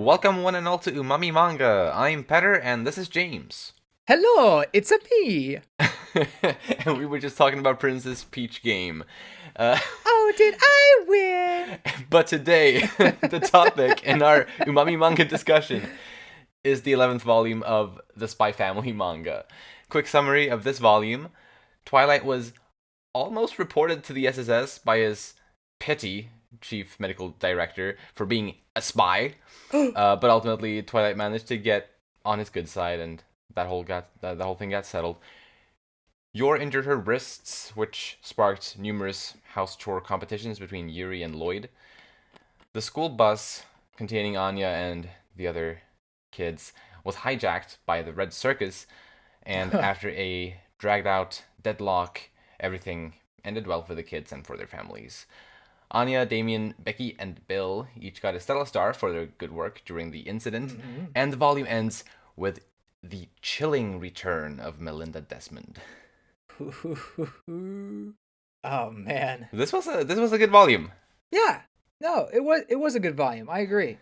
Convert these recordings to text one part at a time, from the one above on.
Welcome one and all to Umami Manga. I'm Petter and this is James. Hello, it's a me. And we were just talking about Princess Peach game. Uh, Oh, did I win? but today, the topic in our Umami Manga discussion is the 11th volume of the Spy Family manga. Quick summary of this volume. Twilight was almost reported to the SSS by his petty chief medical director for being a spy. But ultimately, Twilight managed to get on his good side, and the whole thing got settled. Yor injured her wrists, which sparked numerous house chore competitions between Yuri and Loid. The school bus containing Anya and the other kids was hijacked by the Red Circus, and after a dragged-out deadlock, everything ended well for the kids and for their families. Anya, Damian, Becky, and Bill each got a Stella Star for their good work during the incident, and the volume ends with the chilling return of Melinda Desmond. Oh man. This was a good volume. Yeah. No, it was a good volume. I agree.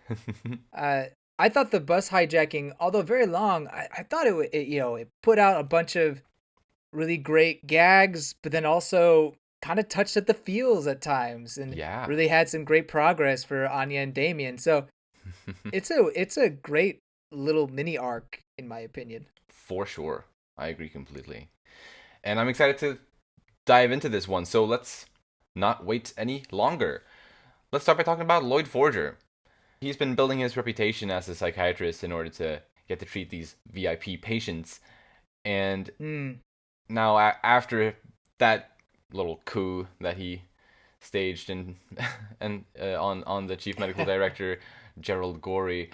I thought the bus hijacking, although very long, I thought it put out a bunch of really great gags, but then also kind of touched at the feels at times, and Yeah. really had some great progress for Anya and Damien. So it's a great little mini arc in my opinion. For sure. I agree completely. And I'm excited to dive into this one, so let's not wait any longer. Let's start by talking about Loid Forger. He's been building his reputation as a psychiatrist in order to get to treat these VIP patients. And now, after that little coup that he staged and on the chief medical director Gerald Gorey,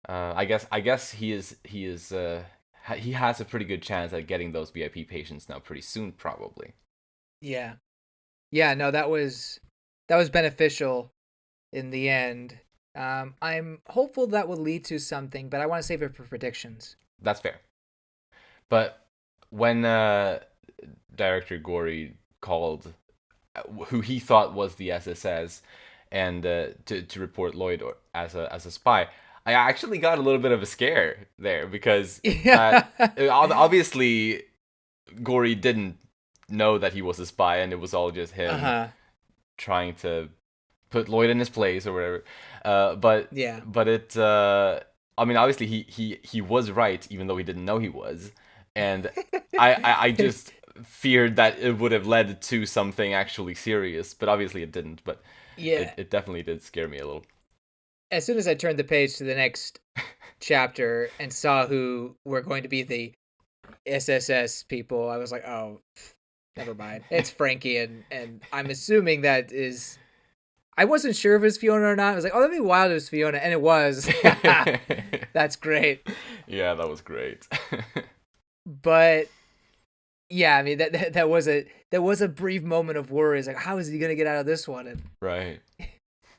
I guess he has a pretty good chance at getting those VIP patients now pretty soon, probably. Yeah. Yeah, no, that was beneficial in the end. I'm hopeful that will lead to something, but I want to save it for predictions. That's fair. But when Director Gorey called who he thought was the SSS and to report Loid as a spy, I actually got a little bit of a scare there because Yeah. obviously Gorey didn't know that he was a spy, and it was all just him trying to put Loid in his place or whatever. But Yeah. I mean, obviously he was right, even though he didn't know he was, and I just feared that it would have led to something actually serious, but obviously it didn't. But Yeah. it definitely did scare me a little. As soon as I turned the page to the next chapter and saw who were going to be the SSS people, I was like, oh, never mind. It's Frankie, and I'm assuming that is. I wasn't sure if it was Fiona or not. I was like, oh, that'd be wild if it was Fiona, and it was. That's great. Yeah, that was great. But yeah, I mean that was a brief moment of worry. It's like, how is he gonna get out of this one? And Right.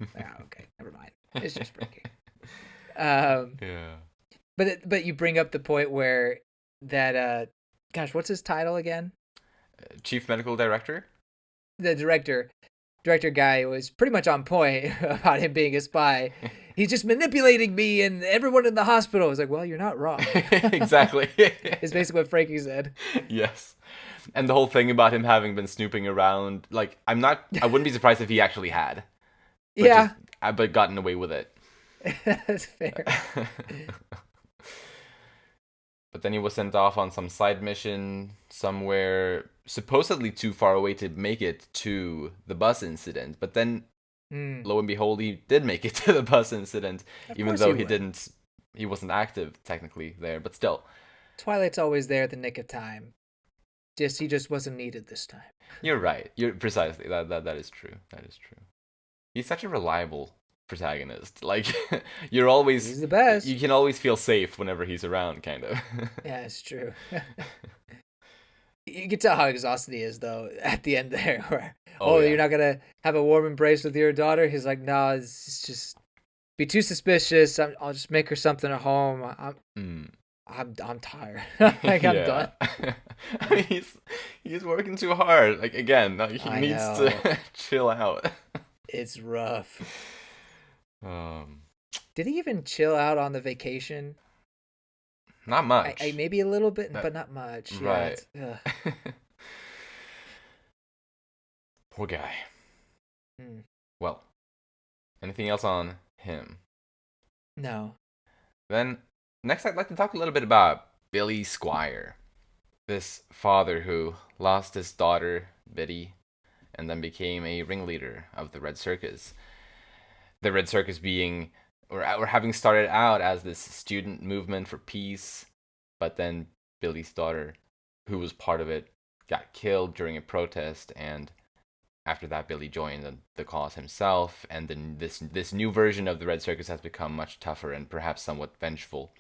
okay, never mind. It's just Frankie. Yeah. But you bring up the point where that gosh, what's his title again? Chief medical director? The director guy was pretty much on point about him being a spy. He's just manipulating me and everyone in the hospital. I was like, well, you're not wrong. Exactly. It's basically what Frankie said. Yes. And the whole thing about him having been snooping around, like, I wouldn't be surprised if he actually had. Yeah. But gotten away with it. That's fair. But then he was sent off on some side mission somewhere supposedly too far away to make it to the bus incident. But then, lo and behold, he did make it to the bus incident, even though he wasn't active technically there, but still. Twilight's always there at the nick of time. He just wasn't needed this time. You're right. You're precisely. That is true. That is true. He's such a reliable protagonist. Like, He's the best. You can always feel safe whenever he's around, kind of. Yeah, it's true. You can tell how exhausted he is, though, at the end there. Where, yeah. You're not gonna have a warm embrace with your daughter? He's like, no, it's just be too suspicious. I'll just make her something at home. I'm tired. Like, I'm done. I mean, he's working too hard. Like, again, he needs to chill out. It's rough. Did he even chill out on the vacation? Not I much. maybe a little bit, That but not much. Yeah, right. it's ugh. Poor guy. Mm, Well, anything else on him? no. Then next, I'd like to talk a little bit about Billy Squire, this father who lost his daughter Biddy, and then became a ringleader of the Red Circus. The Red Circus being or having started out as this student movement for peace, but then Billy's daughter, who was part of it, got killed during a protest, and after that, Billy joined the cause himself, and then this new version of the Red Circus has become much tougher and perhaps somewhat vengeful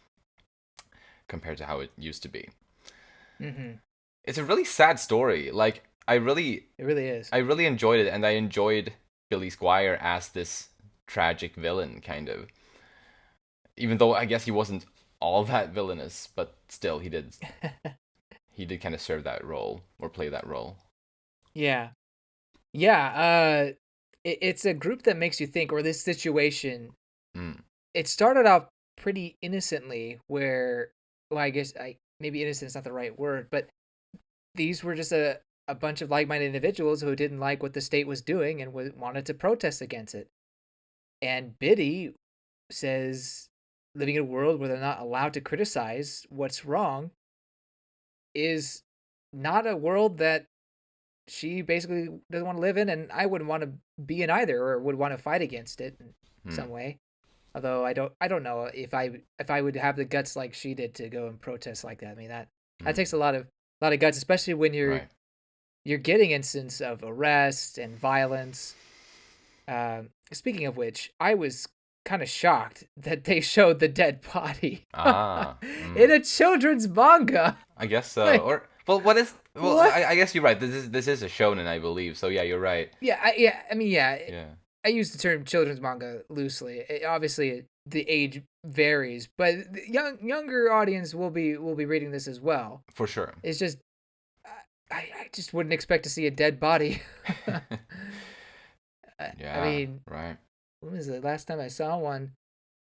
compared to how it used to be. Mm-hmm. It's a really sad story. Like It really is. I really enjoyed it, and I enjoyed Billy Squire as this tragic villain, kind of. Even though I guess he wasn't all that villainous, but still he did kind of serve that role or play that role. Yeah. Yeah. It's a group that makes you think, or this situation. Mm. It started off pretty innocently, where, well, I guess maybe innocent is not the right word, but these were just a bunch of like-minded individuals who didn't like what the state was doing and wanted to protest against it. And Biddy says, living in a world where they're not allowed to criticize what's wrong is not a world that she basically doesn't want to live in, and I wouldn't want to be in either, or would want to fight against it in some Mm. way. Although I don't know if I would have the guts like she did to go and protest like that. I mean, that Mm. takes a lot of guts, especially when you're Right. you're getting instances of arrest and violence. Speaking of which, I was kind of shocked that they showed the dead body Ah. in Mm. a children's manga. I guess so. Like, Or well, what is? Well, what? I guess you're right. This is a shonen, I believe. So yeah, you're right. Yeah, I mean, yeah. Yeah. I use the term children's manga loosely. Obviously, the age varies, but the younger audience will be reading this as well. For sure. It's just I just wouldn't expect to see a dead body. I Yeah. mean, Right. when was the last time I saw one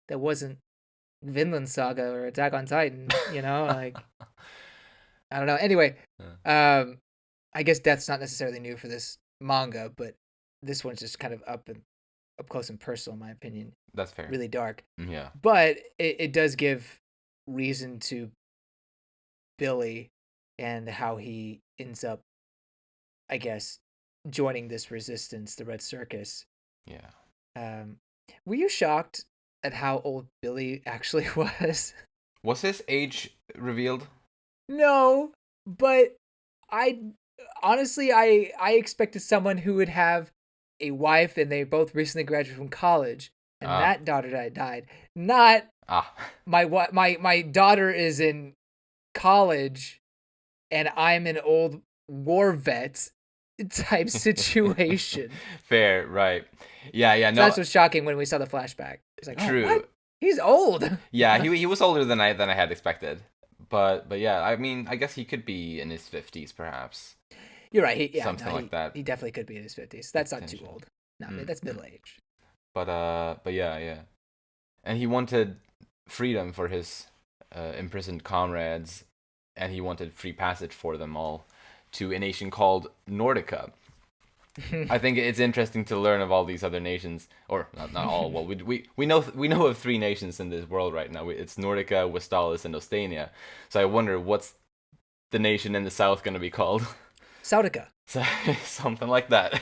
that wasn't Vinland Saga or Attack on Titan? Like, I don't know. Anyway, Yeah. I guess death's not necessarily new for this manga, but this one's just kind of up close and personal, in my opinion. That's fair. Really dark, Yeah. but it does give reason to Billy and how he ends up, I guess, joining this resistance, the Red Circus. Yeah. Um, were you shocked at how old Billy actually was? Was his age revealed? No, but I honestly I expected someone who would have a wife and they both recently graduated from college and Ah. that daughter died. Not Ah. my daughter is in college and I'm an old war vet type situation. Fair. Right. Yeah. Yeah. So No. that's what's shocking when we saw the flashback. It's like, oh, True. what? He's old. Yeah. He was older than I had expected. But yeah. I mean, I guess he could be in his 50s, perhaps. You're right. Something like that. He definitely could be in his 50s. That's not too Potentially. old. No, that's middle age. But yeah. And he wanted freedom for his imprisoned comrades, and he wanted free passage for them all to a nation called Nordica. I think it's interesting to learn of all these other nations, or not all. Well, we know of three nations in this world right now. It's Nordica, Westalis, and Ostania. So I wonder what's the nation in the south going to be called. Saudica. So, something like that.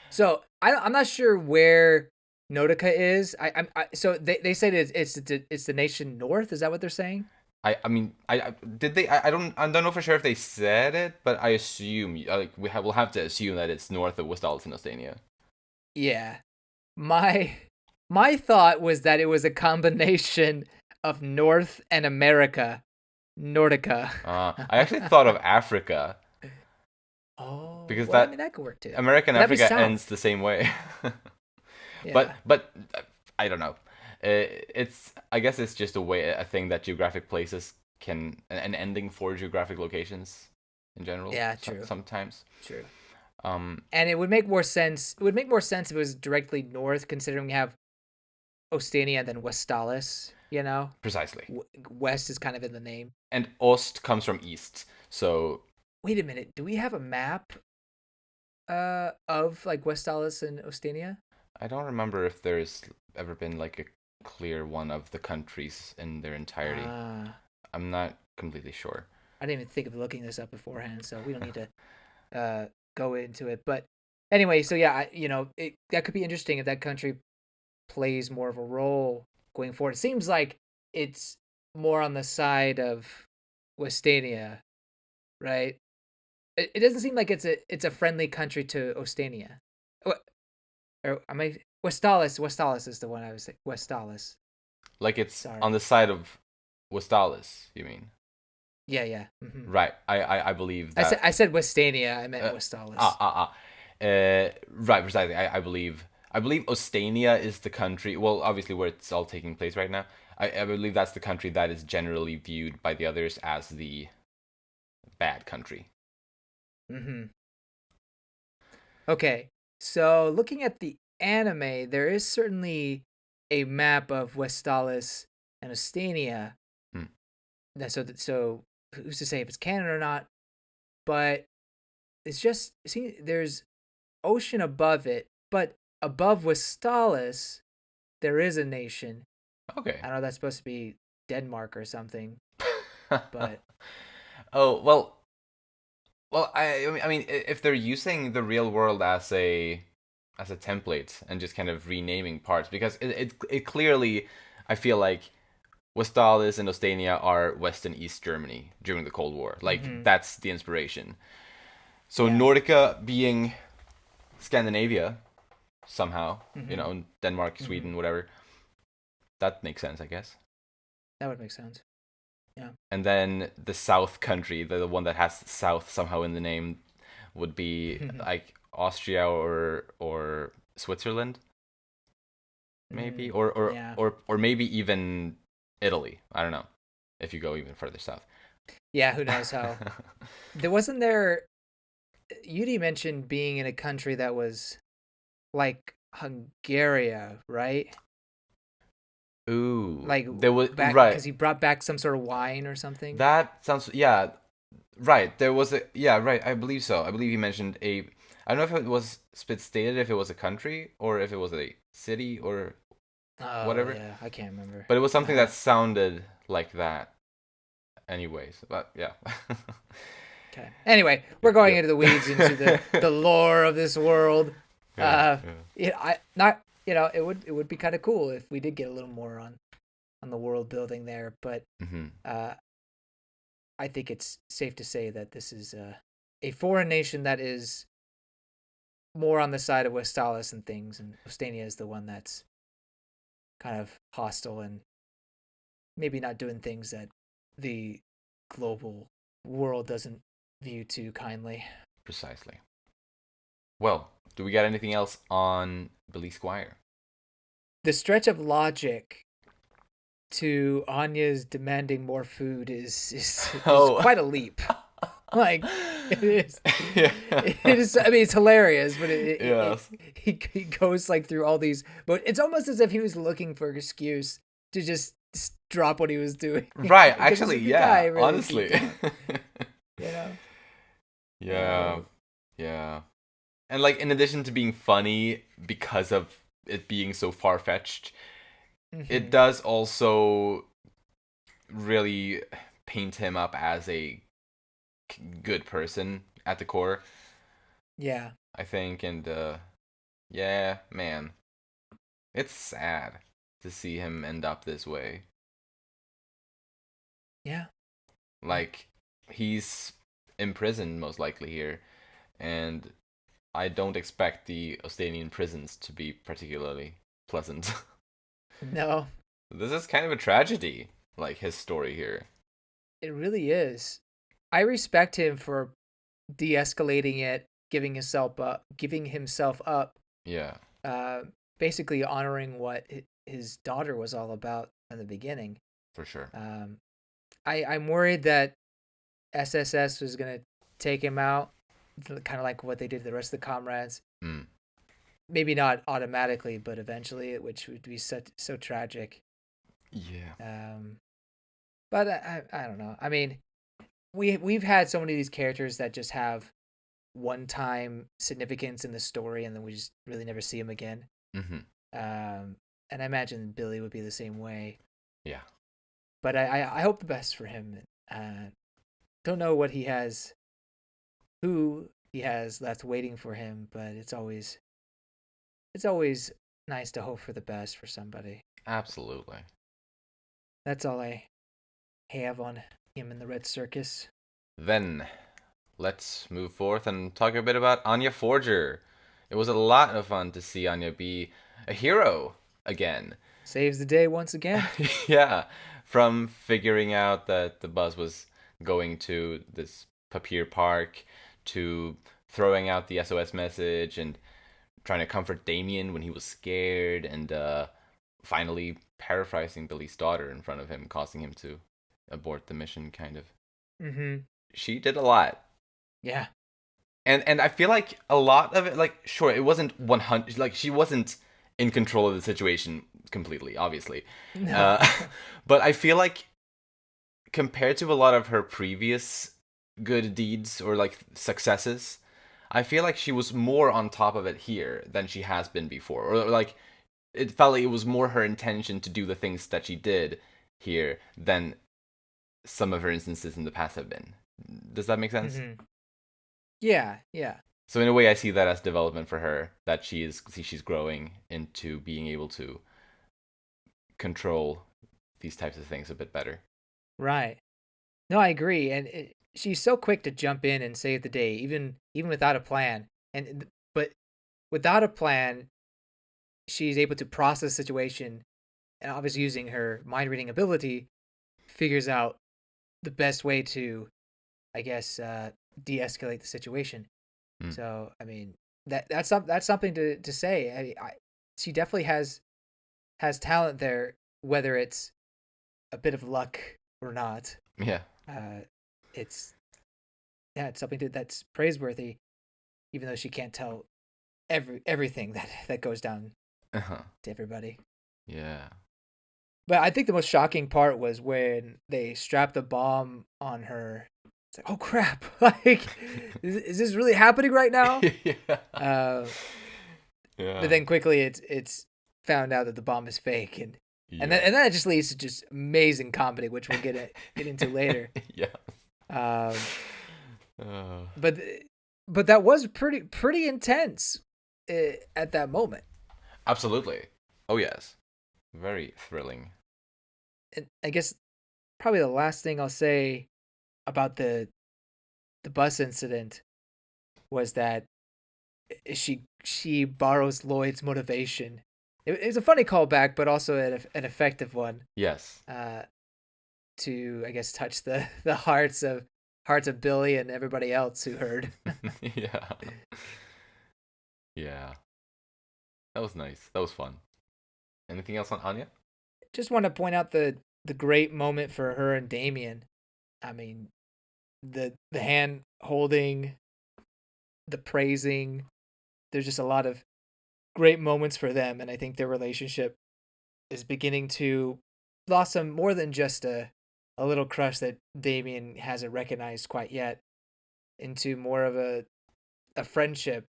So I'm not sure where Nordica is. So they say that it's the nation north. Is that what they're saying? I mean I did they I don't know for sure if they said it, but I assume like we'll have to assume that it's north of Westalis and Ostania. Yeah. My thought was that it was a combination of North and America, Nordica. I actually thought of Africa. Oh, Because well, I mean that could work too. America and That'd be Africa south. ends the same way. Yeah. But I don't know. It's I guess it's just a thing that geographic places can an ending for geographic locations in general. Yeah, true. Sometimes. True. Um. And it would make more sense. It would make more sense if it was directly north, considering we have Ostania and then Westalis, you know? Precisely. West is kind of in the name. And Ost comes from east. So Wait a minute. Do we have a map of like Westalis and Ostania? I don't remember if there's ever been like a clear one of the countries in their entirety. I'm not completely sure. I didn't even think of looking this up beforehand, so we don't need to go into it. But anyway, so yeah, that could be interesting if that country plays more of a role going forward. It seems like it's more on the side of Westania, right? It doesn't seem like it's a friendly country to Ostania. Or am I Westalis? Westalis is the one I was saying. Westalis. Like it's on the side of Westalis, you mean? Yeah. Mm-hmm. Right. I believe that. I said Westania. I meant Westalis. Right, precisely. I believe Ostania is the country. Well, obviously where it's all taking place right now. I believe that's the country that is generally viewed by the others as the bad country. Mm-hmm. Okay, so looking at the anime, there is certainly a map of Westalis and Ostania. So who's to say if it's canon or not? But it's just there's ocean above it, but above Westalis, there is a nation. Okay. I don't know if that's supposed to be Denmark or something, but oh well. Well, I mean, if they're using the real world as a template and just kind of renaming parts, because it clearly, I feel like Westalis and Ostania are West and East Germany during the Cold War. Like that's the inspiration. So Nordica being Scandinavia somehow, Denmark, Sweden, whatever. That makes sense, I guess. That would make sense. Yeah. And then the South country, the one that has South somehow in the name, would be like Austria or Switzerland, maybe, or maybe even Italy. I don't know. If you go even further south. Yeah, who knows how? Wasn't there. Yudi mentioned being in a country that was like Hungary, right? Ooh, like there was back, right because he brought back some sort of wine or something. That sounds right. There was right. I believe so. I believe he mentioned I don't know if it was stated if it was a country or if it was a city or whatever. Yeah, I can't remember. But it was something that sounded like that. Anyways, but yeah. Okay. Anyway, we're going into the weeds into the lore of this world. It would be kind of cool if we did get a little more on the world building there, but I think it's safe to say that this is a foreign nation that is more on the side of Westalis and things, and Ostania is the one that's kind of hostile and maybe not doing things that the global world doesn't view too kindly. Precisely. Well, do we got anything else on Billy Squire? The stretch of logic to Anya's demanding more food is quite a leap. Like it is. Yeah. It is. I mean, it's hilarious, but he goes like through all these. But it's almost as if he was looking for an excuse to just drop what he was doing. Right. Actually, yeah. Really, honestly. Yeah. And like, in addition to being funny because of it being so far fetched, it does also really paint him up as a good person at the core. Yeah. I think, and yeah, man, it's sad to see him end up this way. Yeah. Like, he's imprisoned most likely here, and I don't expect the Ostanian prisons to be particularly pleasant. No. This is kind of a tragedy, like his story here. It really is. I respect him for de-escalating it, giving himself up. Yeah. Basically honoring what his daughter was all about in the beginning. For sure. I'm worried that SSS was gonna take him out, kind of like what they did to the rest of the comrades. maybe not automatically, but eventually, which would be so tragic. Yeah. But I don't know. I mean, we've had so many of these characters that just have one-time significance in the story, and then we just really never see them again. And I imagine Billy would be the same way. Yeah. But I hope the best for him. Don't know what he has, who he has left waiting for him, but it's always nice to hope for the best for somebody. Absolutely. That's all I have on him in the Red Circus. Then, let's move forth and talk a bit about Anya Forger. It was a lot of fun to see Anya be a hero again. Saves the day once again. Yeah, from figuring out that the bus was going to this Papier Park to throwing out the SOS message and trying to comfort Damian when he was scared and finally paraphrasing Billy's daughter in front of him, causing him to abort the mission, kind of. She did a lot. Yeah. And I feel like a lot of it, like, sure, it wasn't 100, like, she wasn't in control of the situation completely, obviously. No. But I feel like compared to a lot of her previous good deeds or, like, successes, I feel like she was more on top of it here than she has been before. Or, like, it felt like it was more her intention to do the things that she did here than some of her instances in the past have been. Does that make sense? Yeah. So in a way, I see that as development for her, that she's growing into being able to control these types of things a bit better. Right. No, I agree, and she's so quick to jump in and save the day, even without a plan. But without a plan, she's able to process the situation, and obviously using her mind reading ability, figures out the best way to, I guess, de-escalate the situation. So I mean that's something to say. She definitely has talent there, whether it's a bit of luck or not. Yeah. It's something that's praiseworthy, even though she can't tell everything that goes down to everybody. Yeah. But I think the most shocking part was when they strapped the bomb on her. It's like, oh crap! Like, is this really happening right now? Yeah. But then quickly it's found out that the bomb is fake, and that just leads to just amazing comedy, which we'll get into later. Yeah. But that was pretty intense at that moment. Absolutely. Oh yes. Very thrilling. And I guess probably the last thing I'll say about the bus incident was that she borrows Loid's motivation. It's a funny callback, but also an effective one. Yes. To I guess touch the hearts of Billy and everybody else who heard. Yeah. Yeah. That was nice. That was fun. Anything else on Anya? Just want to point out the great moment for her and Damian. I mean, the hand holding, the praising. There's just a lot of great moments for them, and I think their relationship is beginning to blossom more than just a little crush that Damian hasn't recognized quite yet, into more of a friendship.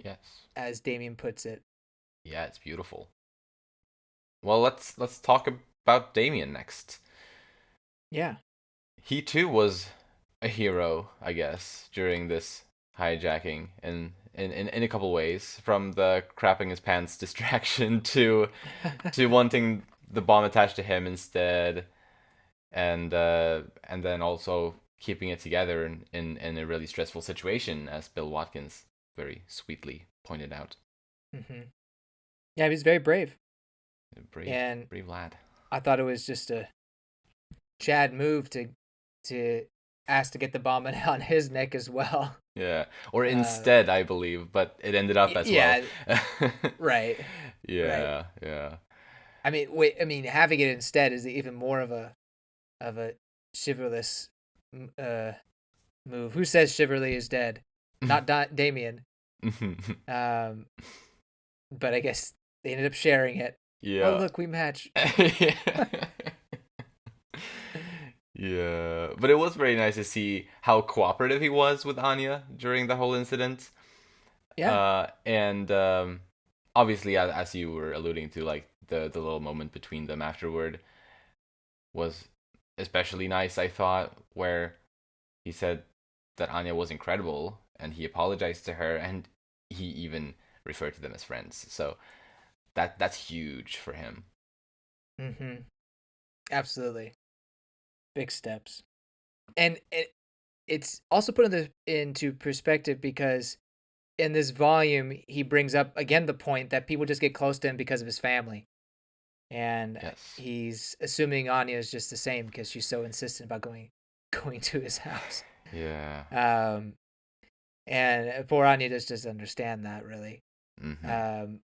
Yes. As Damian puts it. Yeah, it's beautiful. Well, let's talk about Damian next. Yeah. He too was a hero, I guess, during this hijacking in a couple ways, from the crapping his pants distraction to wanting the bomb attached to him instead, and then also keeping it together in a really stressful situation, as Bill Watkins very sweetly pointed out. Yeah, he was very brave. Brave lad. I thought it was just a Chad move to ask to get the bomb on his neck as well. Yeah, or instead, I believe, but it ended up as well. Right. Yeah, right. Yeah. I mean, having it instead is even more of a chivalrous move. Who says chivalry is dead? Not Damian. but I guess they ended up sharing it. Oh, Yeah. look, we match. Yeah, but it was very nice to see how cooperative he was with Anya during the whole incident. Yeah. And obviously, as you were alluding to, like the little moment between them afterward was especially nice. I thought where he said that Anya was incredible, and he apologized to her, and he even referred to them as friends. So that's huge for him. Mm-hmm. Absolutely. Big steps. And it's also put into perspective because in this volume, he brings up again the point that people just get close to him because of his family. And Yes. he's assuming Anya is just the same because she's so insistent about going to his house. Yeah. Um, and poor Anya just doesn't understand that really. Mm-hmm.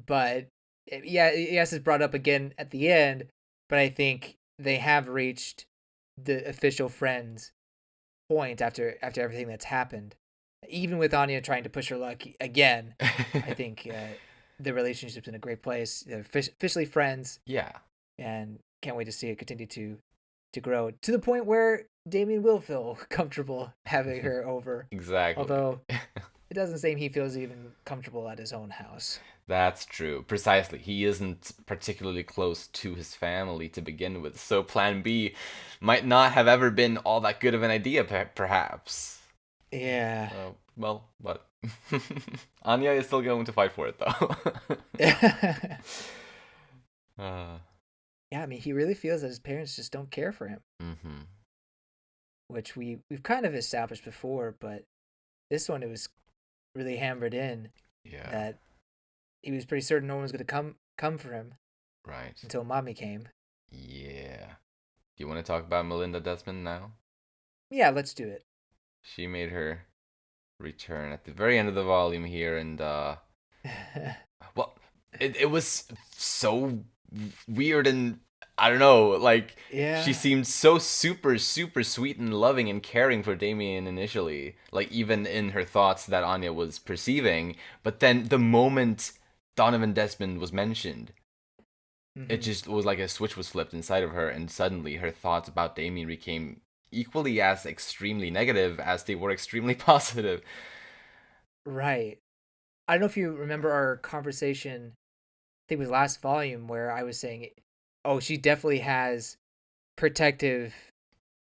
But yeah, yes, it's brought up again at the end. But I think they have reached the official friends point after everything that's happened. Even with Anya trying to push her luck again, I think the relationship's in a great place. They're officially friends, Yeah. and can't wait to see it continue to grow to the point where Damian will feel comfortable having her over. Exactly. Although it doesn't seem he feels even comfortable at his own house. That's true. Precisely. He isn't particularly close to his family to begin with, so Plan B might not have ever been all that good of an idea, perhaps. Yeah. Well, but Anya is still going to fight for it, though. uh, Yeah, I mean, he really feels that his parents just don't care for him, mm-hmm. which we've kind of established before, but this one it was really hammered in Yeah. that he was pretty certain no one was going to come for him. Right. Until Mommy came. Yeah. Do you want to talk about Melinda Desmond now? Yeah, let's do it. She made her return at the very end of the volume here, and well, it was so weird, and I don't know, like yeah. she seemed so super sweet and loving and caring for Damien initially, like even in her thoughts that Anya was perceiving, but then the moment Donovan Desmond was mentioned, it just was like a switch was flipped inside of her, and suddenly her thoughts about Damien became equally as extremely negative as they were extremely positive. Right. I don't know if you remember our conversation, I think it was last volume, where I was saying, oh, she definitely has protective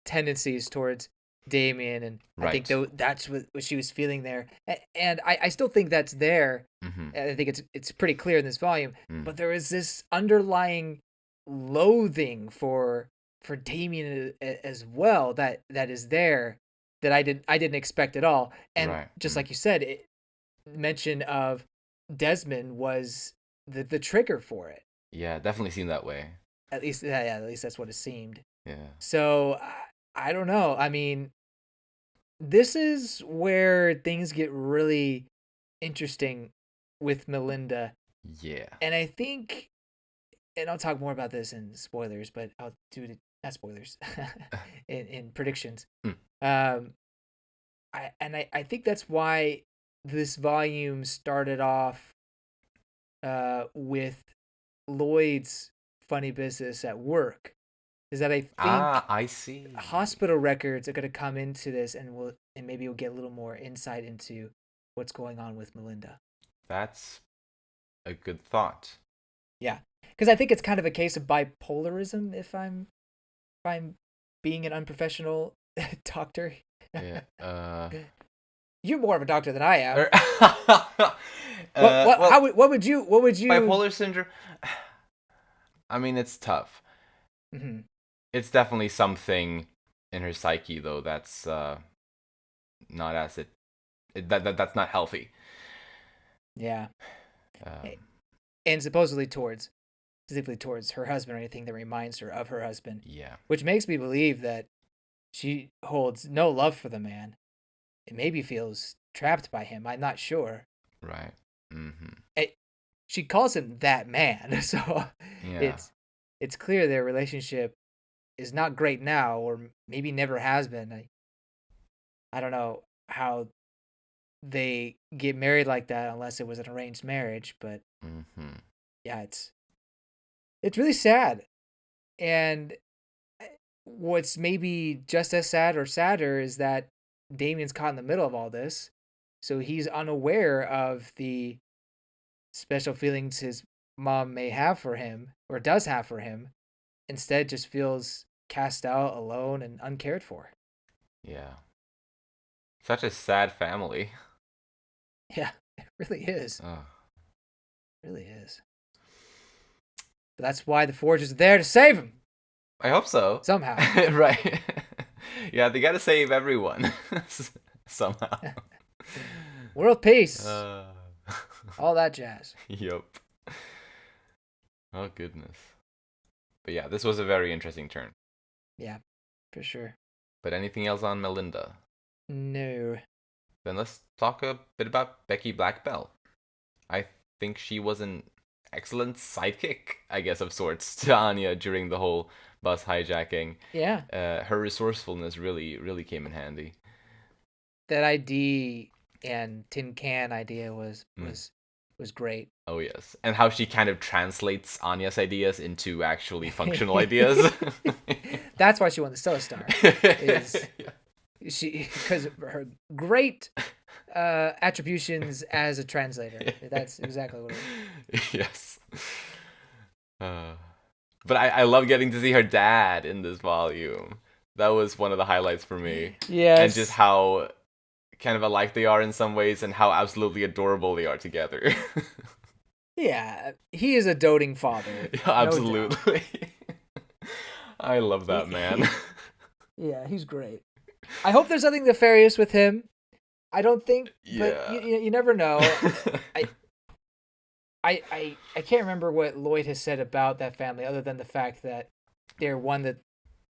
tendencies towards Damien, and Right. I think that's what she was feeling there. And I still think that's there. Mm-hmm. I think it's pretty clear in this volume, but there is this underlying loathing for Damien as well that is there that I didn't expect at all. And just like you said, mention of Desmond was the trigger for it. Yeah, definitely seemed that way. At least that's what it seemed. Yeah. So I don't know. I mean, this is where things get really interesting with Melinda. Yeah. And I think, and I'll talk more about this in spoilers, but I'll do it not spoilers in predictions. I think that's why this volume started off with Loid's funny business at work. Is that I think I see. Hospital records are going to come into this, and maybe we'll get a little more insight into what's going on with Melinda. That's a good thought. Yeah, because I think it's kind of a case of bipolarism. If I'm being an unprofessional doctor. Yeah. You're more of a doctor than I am. Well, what would you bipolar syndrome? I mean, it's tough. Mm-hmm. It's definitely something in her psyche, though. That's not as that's not healthy. Yeah. And specifically towards her husband or anything that reminds her of her husband. Yeah. Which makes me believe that she holds no love for the man. It maybe feels trapped by him. I'm not sure. Right. Mm-hmm. She calls him that man, so yeah. it's clear their relationship is not great now, or maybe never has been. I don't know how they get married like that unless it was an arranged marriage. But yeah, it's really sad. And what's maybe just as sad or sadder is that Damian's caught in the middle of all this. So he's unaware of the special feelings his mom may have for him, or does have for him. Instead, just feels cast out, alone, and uncared for. Yeah. Such a sad family. Yeah, it really is. Oh. It really is. But that's why the Forgers are there to save him. I hope so. Somehow. Right. Yeah, they gotta save everyone. Somehow. World peace. All that jazz. Yep. Oh, goodness. But yeah, this was a very interesting turn. Yeah, for sure. But anything else on Melinda? No. Then let's talk a bit about Becky Blackbell. I think she was an excellent sidekick, I guess, of sorts, to Anya during the whole bus hijacking. Yeah. Her resourcefulness really came in handy. That ID and tin can idea was great. Oh yes, and how she kind of translates Anya's ideas into actually functional ideas. That's why she won the Stella Star. She, because of her great attributions as a translator. That's exactly what it is. Yes. But I love getting to see her dad in this volume. That was one of the highlights for me. Yes. And just how kind of alike they are in some ways and how absolutely adorable they are together. Yeah, he is a doting father. Yeah, absolutely. No, I love that man. Yeah, he's great. I hope there's nothing nefarious with him. I don't think, but yeah. you never know. I can't remember what Loid has said about that family, other than the fact that they're one that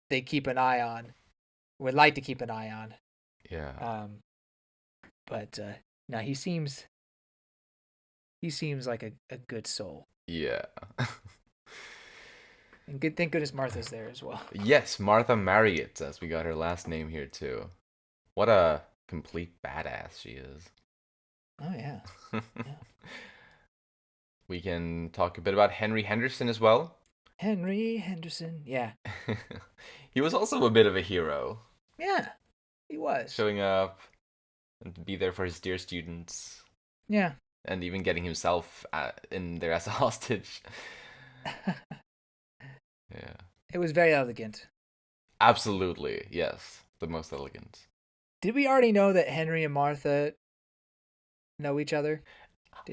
they keep an eye on, would like to keep an eye on. Yeah. But no, he seems like a good soul. Yeah. And thank goodness Martha's there as well. Yes, Martha Marriott, as we got her last name here too. What a complete badass she is. Oh yeah. Yeah. We can talk a bit about Henry Henderson as well. Henry Henderson, yeah. He was also a bit of a hero. Yeah, he was. Showing up and be there for his dear students. Yeah. And even getting himself in there as a hostage. Yeah. It was very elegant. Absolutely, yes. The most elegant. Did we already know that Henry and Martha know each other?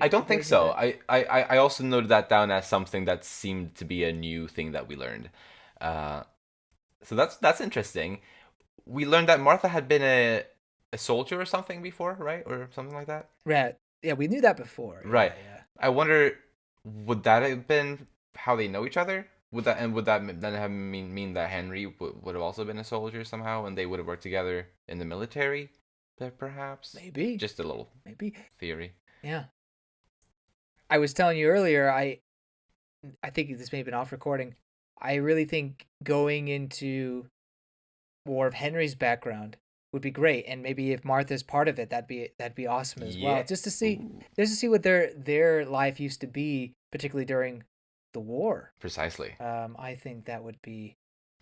I don't think so. I also noted that down as something that seemed to be a new thing that we learned. So that's interesting. We learned that Martha had been a soldier or something before, right? Or something like that? Right. Yeah, we knew that before. Right. Yeah. I wonder, would that have been how they know each other? Would that then have mean that Henry would have also been a soldier somehow, and they would have worked together in the military, perhaps? Maybe. Just a little theory. Yeah. I was telling you earlier, I think this may have been off recording. I really think going into more of Henry's background would be great, and maybe if Martha's part of it, that'd be awesome as well. Just to see what their life used to be, particularly during the war. Precisely. I think that would be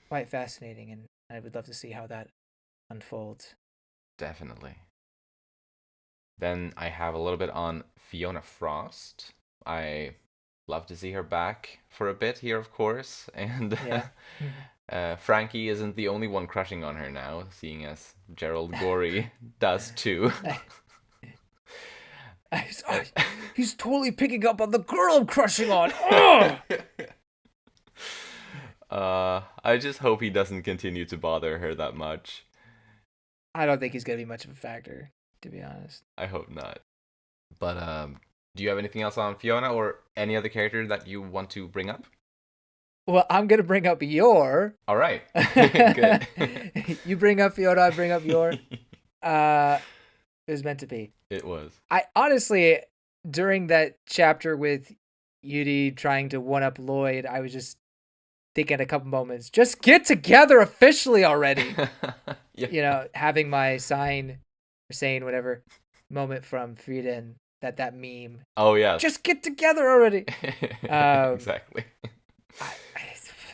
quite fascinating, and I would love to see how that unfolds. Definitely. Then I have a little bit on Fiona Frost. I love to see her back for a bit here, of course, and Frankie isn't the only one crushing on her now, seeing as Gerald Gorey does too. He's totally picking up on the girl I'm crushing on. I just hope he doesn't continue to bother her that much. I don't think he's gonna be much of a factor, to be honest. I hope not. But do you have anything else on Fiona or any other character that you want to bring up? Well, I'm gonna bring up Yor. All right. Good. You bring up Fiona, I bring up Yor. It was meant to be. It was. I honestly, during that chapter with Yudi trying to one-up Loid, I was just thinking a couple moments, just get together officially already. Yeah. You know, having my sign or saying whatever. moment from Frieden, that meme. Oh yeah. Just get together already. Exactly.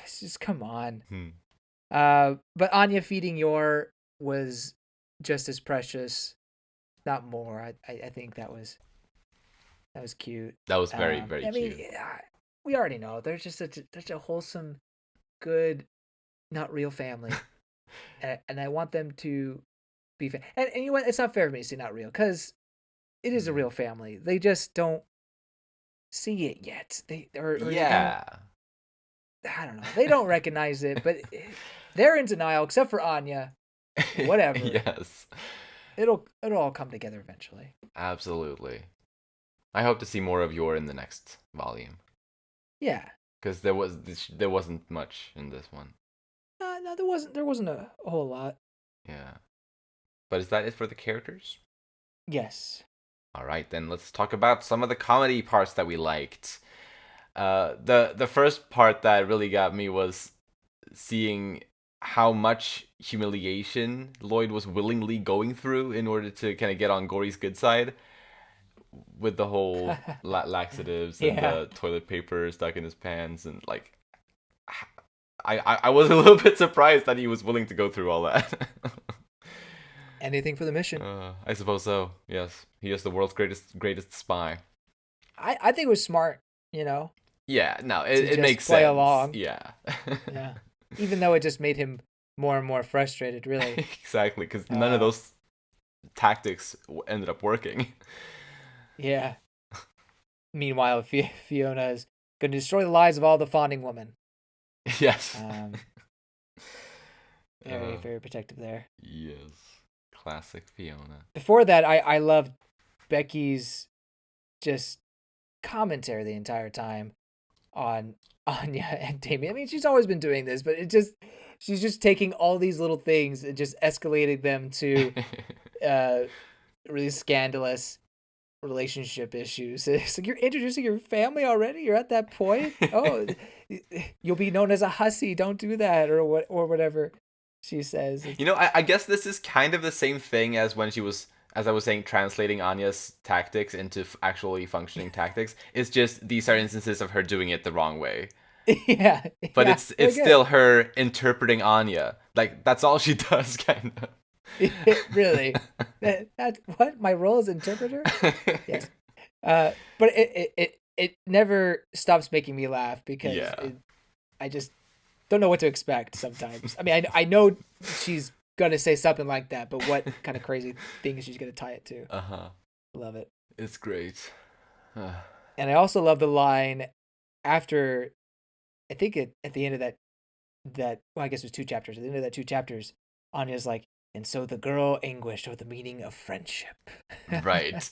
It's just come on. Hmm. But Anya feeding Yor was just as precious, not more. I think that was cute. That was very, very cute. mean, we already know they're just such a wholesome, good, not real family, and I want them to be. And you know what? It's not fair for me to say not real, because it is a real family. They just don't see it yet. Or yeah. I don't know. They don't recognize it, but they're in denial, except for Anya. Whatever. Yes. It'll all come together eventually. Absolutely. I hope to see more of Yor in the next volume. Yeah. Because there wasn't much in this one. No, there wasn't a whole lot. Yeah. But is that it for the characters? Yes. All right, then let's talk about some of the comedy parts that we liked. The first part that really got me was seeing how much humiliation Loid was willingly going through in order to kind of get on Gory's good side, with the whole laxatives and the toilet paper stuck in his pants, and like, I was a little bit surprised that he was willing to go through all that. Anything for the mission. I suppose so. Yes, he is the world's greatest spy. I think it was smart, you know. Yeah, no, it makes play sense. Along. Yeah. Yeah. Even though it just made him more and more frustrated, really. Exactly, because none of those tactics ended up working. Yeah. Meanwhile, Fiona is going to destroy the lives of all the fawning women. Yes. Very, very protective there. Yes. Classic Fiona. Before that, I loved Becky's just commentary the entire time on Anya and Damian. I mean, she's always been doing this, but she's just taking all these little things and just escalating them to really scandalous relationship issues. It's like, you're introducing your family already? You're at that point? Oh, you'll be known as a hussy. Don't do that, or whatever she says. You know, I guess this is kind of the same thing as when she was, as I was saying, translating Anya's tactics into actually functioning tactics. It's just these are instances of her doing it the wrong way. Yeah. But it's still her interpreting Anya. Like, that's all she does, kind of. Really? That's what my role as interpreter? Yes. But it never stops making me laugh, because I just don't know what to expect sometimes. I mean, I know she's gonna say something like that, but what kind of crazy thing is she gonna tie it to? Love it. It's great. And I also love the line after, I think at the end of that well, I guess it was 2 chapters. At the end of that 2 chapters, Anya's like, and so the girl anguished over the meaning of friendship. Right.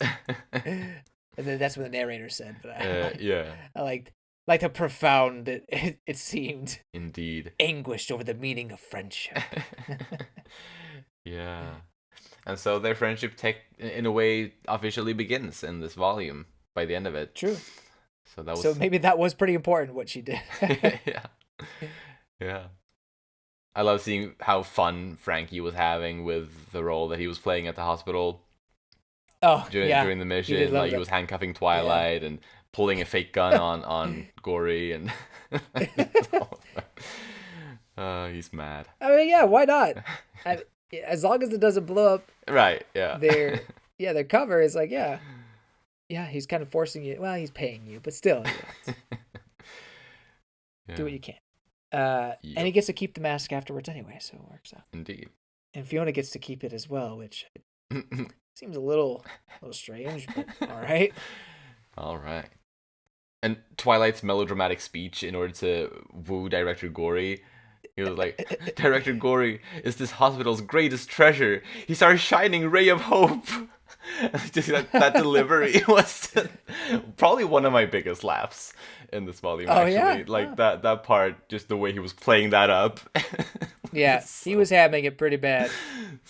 And then that's what the narrator said. But I liked how profound it seemed. Indeed. Anguished over the meaning of friendship. Yeah. And so their friendship in a way officially begins in this volume by the end of it. True. So maybe that was pretty important what she did. Yeah. Yeah. I love seeing how fun Frankie was having with the role that he was playing at the hospital. Oh, during the mission, like he was handcuffing Twilight and pulling a fake gun on Gory, and he's mad. I mean, yeah, why not? As long as it doesn't blow up. Right. Yeah. Their cover is like, yeah, he's kind of forcing you. Well, he's paying you, but still, do what you can. And he gets to keep the mask afterwards anyway, so it works out. Indeed. And Fiona gets to keep it as well, which seems a little strange, but all right. All right. And Twilight's melodramatic speech in order to woo Director Gory. He was like, Director Gory is this hospital's greatest treasure. He's our shining ray of hope. Just that delivery was probably one of my biggest laughs in this volume, actually. That part, just the way he was playing that up. Yeah, he was having it pretty bad.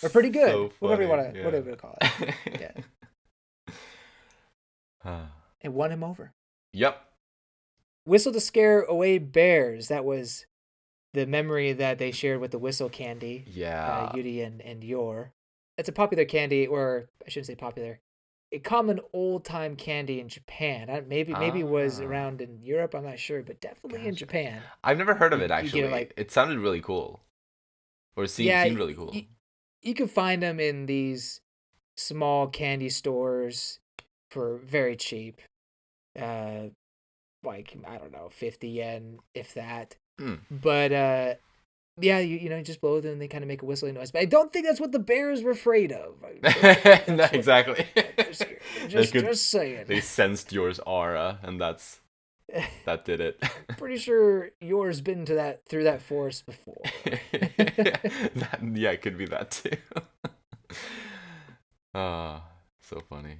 Or pretty good. So whatever you want to call it. Yeah. It won him over. Yep. Whistle to scare away bears. That was the memory that they shared with the whistle candy. Yeah. Yudi and Yor. It's a popular candy, or I shouldn't say popular. a common old time candy in Japan. Maybe it was around in Europe. I'm not sure, but definitely in Japan. I've never heard of it You get actually. It sounded really cool, or yeah, seemed really cool. you can find them in these small candy stores for very cheap. Like I don't know, 50 yen, if that. But yeah, you know, just blow them and they kind of make a whistling noise. But I don't think that's what the bears were afraid of. No, exactly. Just saying. They sensed yours aura, and that did it. Pretty sure yours been to through that forest before. Yeah, it could be that too. So funny.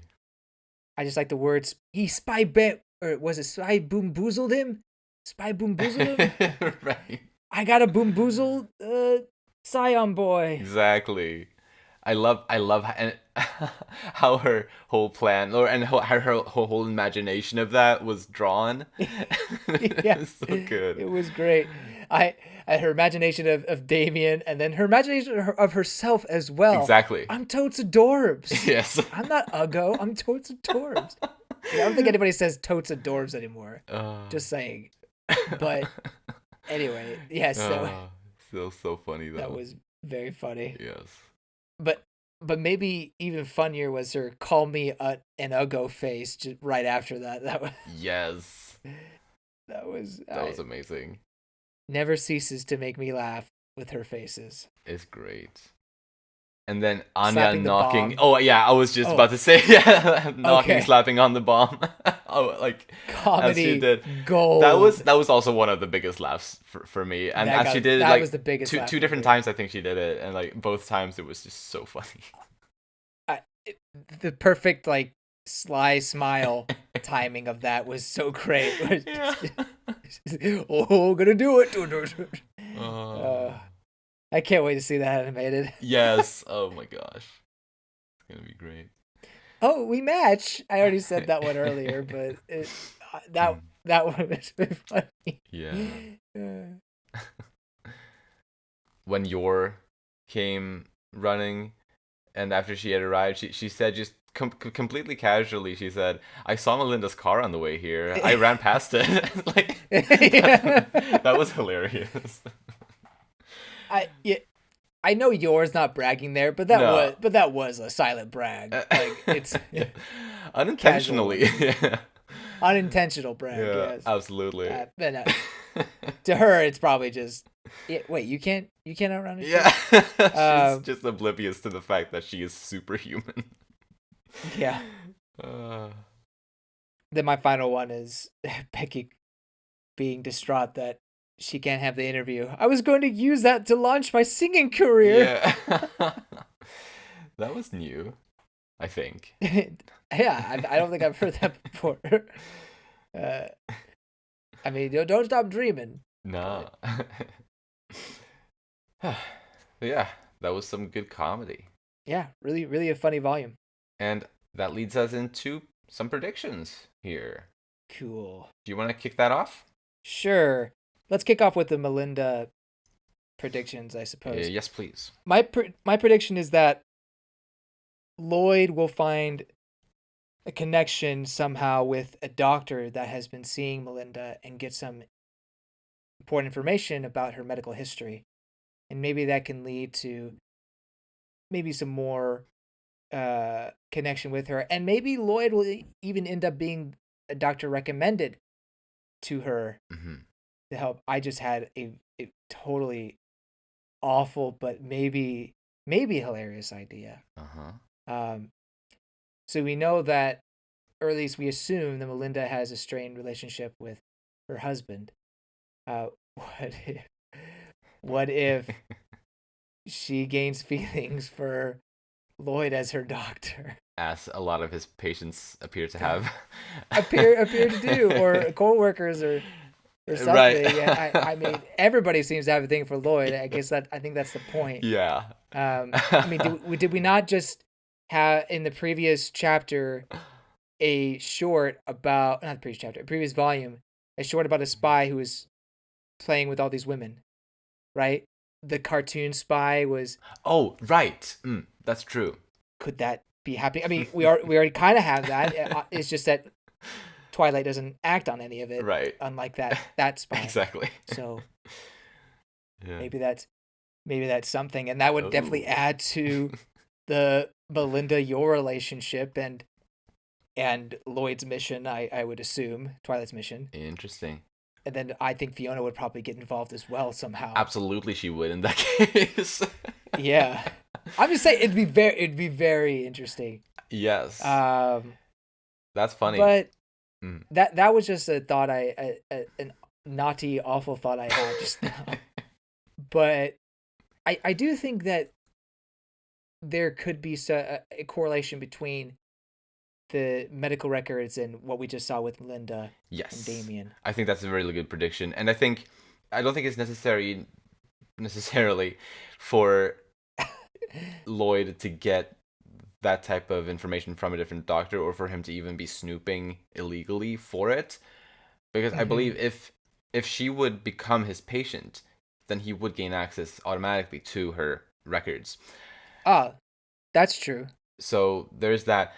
I just like the words. He spy bet, or was it spy boomboozled him? Spy boomboozled him. Right. I got a boomboozle, Scion boy. Exactly. I love and how her whole plan and her whole imagination of that was drawn. Yeah, It's so good. It was great. Her imagination of Damian, and then her imagination of herself as well. Exactly. I'm totes adorbs. Yes. I'm not Uggo. I'm totes adorbs. I don't think anybody says totes adorbs anymore. Just saying. But anyway, yes. So funny though. That was very funny. Yes. But maybe even funnier was her call me an Uggo face just right after that. That was yes. That was amazing. Never ceases to make me laugh with her faces. It's great. And then Anya knocking. Oh yeah, I was just about to say knocking, slapping on the bomb. Like comedy as she did. Gold. That was also one of the biggest laughs for me. And she did it like was the biggest two different times. I think she did it, and like both times it was just so funny. The perfect like sly smile timing of that was so great. Gonna do it. I can't wait to see that animated. Yes. Oh my gosh. It's gonna be great. Oh, we match. I already said that one earlier, but that one was funny. Yeah. When Yor came running, and after she had arrived, she said just completely casually, she said, "I saw Melinda's car on the way here. I ran past it." Like that was hilarious. I know Yor's not bragging there, but that was a silent brag. Like it's unintentionally. Yeah. Unintentional brag. Yeah, yes. Absolutely. To her, it's probably just. Wait, you can't outrun it. Yeah, she's just oblivious to the fact that she is superhuman. Yeah. Then my final one is Becky being distraught that she can't have the interview. I was going to use that to launch my singing career. Yeah. That was new, I think. Yeah, I don't think I've heard that before. I mean, don't stop dreaming. No. Yeah, that was some good comedy. Yeah, really, really a funny volume. And that leads us into some predictions here. Cool. Do you want to kick that off? Sure. Let's kick off with the Melinda predictions, I suppose. Yes, please. My prediction is that Loid will find a connection somehow with a doctor that has been seeing Melinda and get some important information about her medical history. And maybe that can lead to maybe some more connection with her. And maybe Loid will even end up being a doctor recommended to her to help. I just had a totally awful, but maybe hilarious idea. So we know that, or at least we assume that Melinda has a strained relationship with her husband. What if she gains feelings for Loid as her doctor? As a lot of his patients appear to have. appear to do, or co-workers or something. Right. Yeah, I mean, everybody seems to have a thing for Loid. I guess I think that's the point. Yeah. I mean, did we not just have in the previous chapter a short about, not the previous chapter, previous volume, a short about a spy who was playing with all these women, right? The cartoon spy was. Oh, right. That's true. Could that be happening. I mean, we already kind of have that. It's just that Twilight doesn't act on any of it, Right. unlike that spy. Exactly. So Yeah. maybe that's something, and that would definitely Oh. add to the Melinda Yor relationship and Loid's mission. I would assume Twilight's mission, Interesting. and then I think Fiona would probably get involved as well somehow. Absolutely, she would in that case. Yeah, I'm just saying it'd be very interesting. Yes. That's funny. But Mm. that was just a thought a naughty, awful thought I had just now. But I do think that there could be a correlation between the medical records and what we just saw with Melinda Yes. and Damian. I think that's a really good prediction, and I don't think it's necessarily for Loid to get that type of information from a different doctor, or for him to even be snooping illegally for it, because I believe if she would become his patient, then he would gain access automatically to her records. Ah, that's true. So there's that.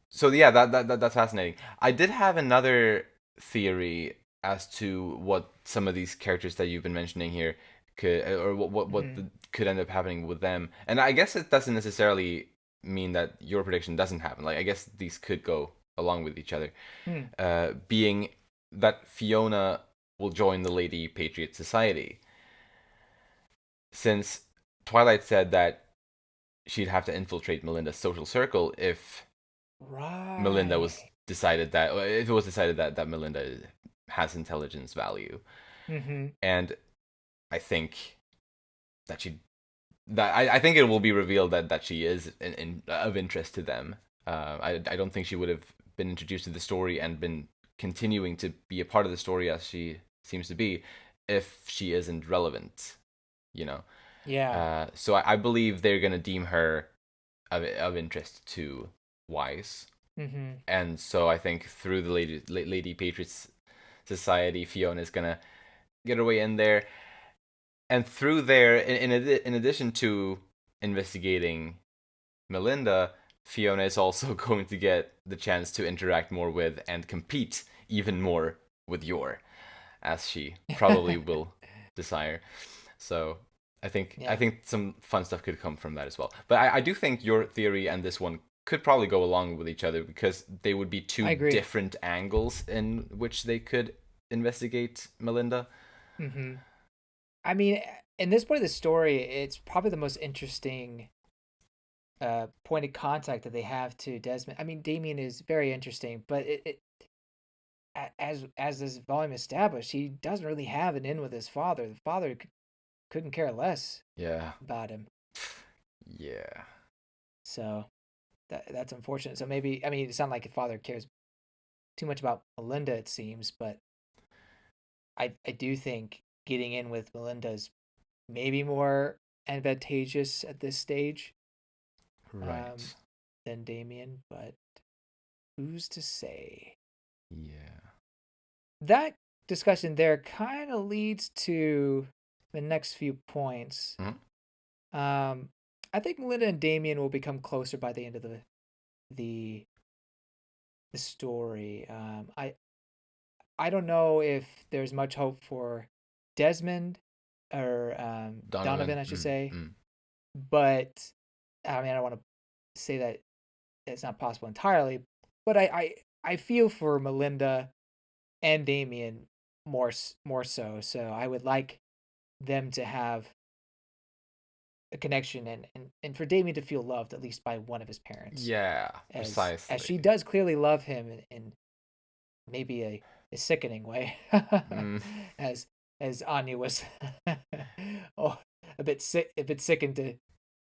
So yeah, that's fascinating. I did have another theory as to what some of these characters that you've been mentioning here could, or could end up happening with them. And I guess it doesn't necessarily mean that your prediction doesn't happen. Like, I guess these could go along with each other. Being that Fiona will join the Lady Patriot Society, since Twilight said that she'd have to infiltrate Melinda's social circle if Melinda was decided that, or if it was decided that Melinda has intelligence value. And I think that I think it will be revealed that she is of interest to them. I don't think she would have been introduced to the story and been continuing to be a part of the story as she seems to be if she isn't relevant, you know. Yeah. So I believe they're gonna deem her of interest to Wise. And so I think through the Lady Patriots Society, Fiona is gonna get her way in there, and through there, in addition to investigating Melinda, Fiona is also going to get the chance to interact more with and compete even more with Yor, as she probably will desire. So I think some fun stuff could come from that as well. But I do think your theory and this one could probably go along with each other, because they would be two different angles in which they could investigate Melinda. I mean, in this point of the story, it's probably the most interesting point of contact that they have to Desmond. I mean, Damian is very interesting, but as this volume established, he doesn't really have an in with his father. The father couldn't care less about him. Yeah. So that's unfortunate. So maybe, I mean, it's not like the father cares too much about Melinda, it seems, but I do think getting in with Melinda is maybe more advantageous at this stage, right, than Damian, but who's to say? Yeah. That discussion there kind of leads to the next few points. I think Melinda and Damian will become closer by the end of the story. I don't know if there's much hope for Desmond or Donovan, I should say. But I mean, I don't want to say that it's not possible entirely, but I feel for Melinda and Damian more so. So I would like them to have a connection and for Damian to feel loved at least by one of his parents. Yeah, precisely. As she does clearly love him in maybe a sickening way, as Anya was a bit sickened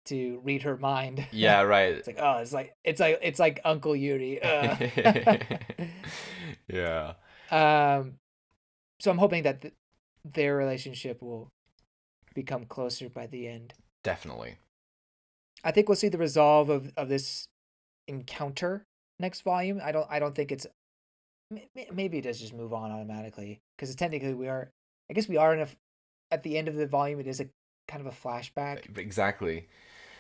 to read her mind. Yeah, right. It's like Uncle Yuri. Yeah. So I'm hoping that their relationship will become closer by the end. Definitely. I think we'll see the resolve of this encounter next volume. I don't think it's, maybe it does just move on automatically, because technically we are at the end of the volume. It is a kind of a flashback. Exactly.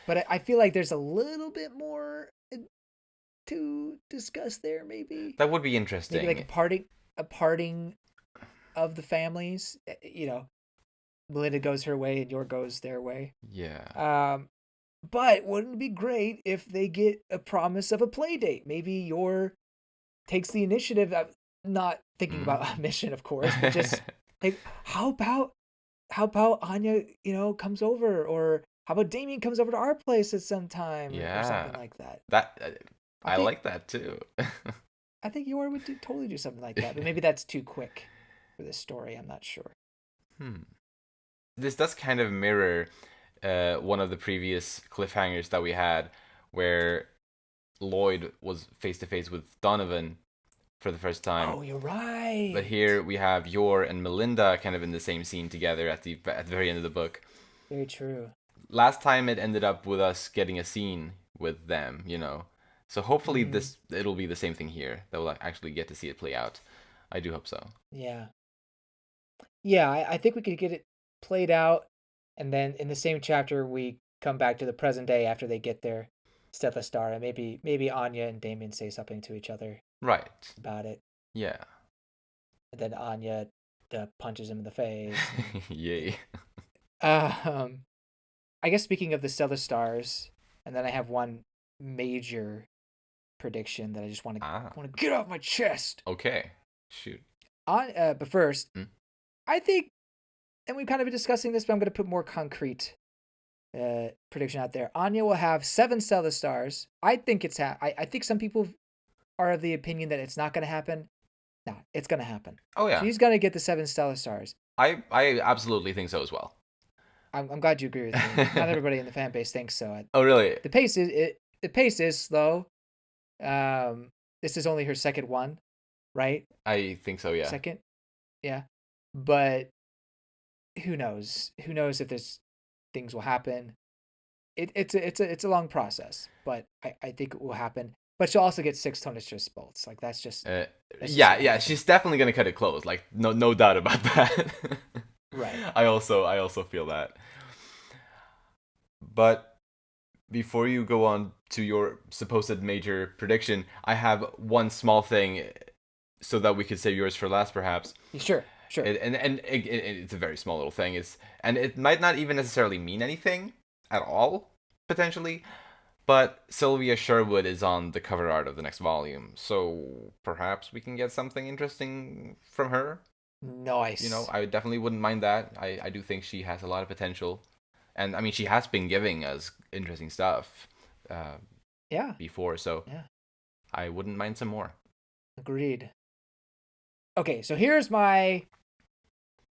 But I feel like there's a little bit more to discuss there. Maybe That would be maybe like interesting. a parting of the families. Melinda goes her way and Yor goes their way. Yeah. But wouldn't it be great if they get a promise of a play date? Maybe Yor takes the initiative. Not thinking about a mission, of course, but just like how about Anya, comes over, or how about Damian comes over to our place at some time, or Yeah. something like that. That I I think like that too. I think Yor would totally do something like that, but maybe that's too quick for this story. I'm not sure. This does kind of mirror one of the previous cliffhangers that we had, where Loid was face to face with Donovan for the first time. Oh, you're right. But here we have Yor and Melinda kind of in the same scene together at the very end of the book. Very true. Last time it ended up with us getting a scene with them, So hopefully it'll be the same thing here. That we'll actually get to see it play out. I do hope so. Yeah. Yeah, I think we could get it played out, and then in the same chapter we come back to the present day after they get their Stellar Star, and maybe Anya and Damien say something to each other Right. about it. Yeah. And then Anya punches him in the face. Yay. I guess speaking of the Stellar Stars, and then I have one major prediction that I just want to get off my chest. Okay. Shoot. But first, I think, and we've kind of been discussing this, but I'm going to put more concrete prediction out there. Anya will have 7 Stellar Stars. I think I think some people are of the opinion that it's not going to happen. No, it's going to happen. Oh yeah. She's going to get the 7 Stellar Stars. I absolutely think so as well. I'm glad you agree with me. Not everybody in the fan base thinks so. Oh really? The pace is slow. This is only her second one, right? I think so, yeah. Second, yeah. But who knows? Who knows if this things will happen? It's a long process, but I think it will happen. But she'll also get 6 Tonistress bolts. Like that's just yeah. She's definitely gonna cut it close. Like no doubt about that. Right. I also feel that. But before you go on to your supposed major prediction, I have one small thing, so that we could save yours for last, perhaps. Sure. It's a very small little thing. And it might not even necessarily mean anything at all, potentially. But Sylvia Sherwood is on the cover art of the next volume, so perhaps we can get something interesting from her. Nice. I definitely wouldn't mind that. I do think she has a lot of potential. And, I mean, she has been giving us interesting stuff before, so yeah. I wouldn't mind some more. Agreed. Okay, so here's my